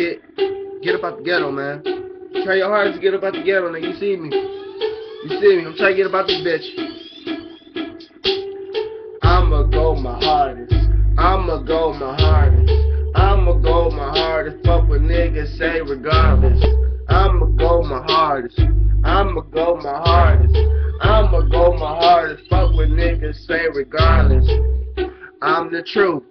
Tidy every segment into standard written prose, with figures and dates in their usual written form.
Get up out the ghetto, man. Try your hardest to get up out the ghetto, nigga. You see me? I'm trying to get up out this bitch. I'ma go my hardest. I'ma go my hardest. I'ma go my hardest. Fuck what niggas say regardless. I'ma go my hardest. I'ma go my hardest. I'ma go my hardest. Fuck what niggas say regardless. I'm the truth.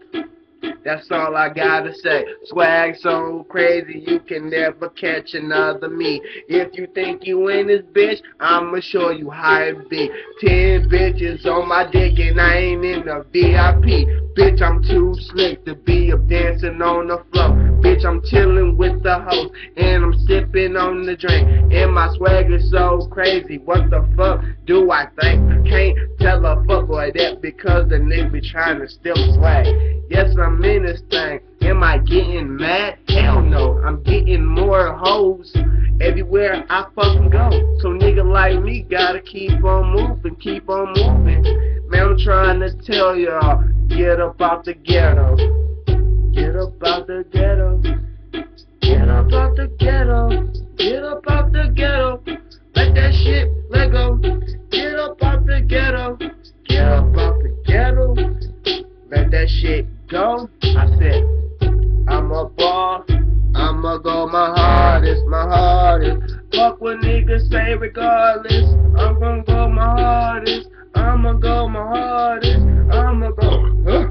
That's all I gotta say. Swag so crazy you can never catch another me. If you think you in this bitch, I'ma show you how it be. 10 bitches on my dick and I ain't in the VIP. Bitch, I'm too slick to be up dancing on the floor. Bitch, I'm chilling with the host and I'm sipping on the drink. And my swag is so crazy. What the fuck do I think? I can't tell a fuckboy that because the nigga be trying to steal my swag. Yes, I'm in this thing. Am I getting mad? Hell no. I'm getting more hoes everywhere I fucking go. So nigga like me gotta keep on moving, keep on moving. Man, I'm trying to tell y'all, get up out the ghetto. Get up out the ghetto. Get up out the ghetto. Get up out the ghetto. Let that shit let go. Get up out the ghetto. Get up out the ghetto. Let that shit go. I said, I'm a boss. I'ma go my hardest, my hardest. Fuck what niggas say regardless. I'm gonna go my hardest. I'ma go my hardest. I'ma go.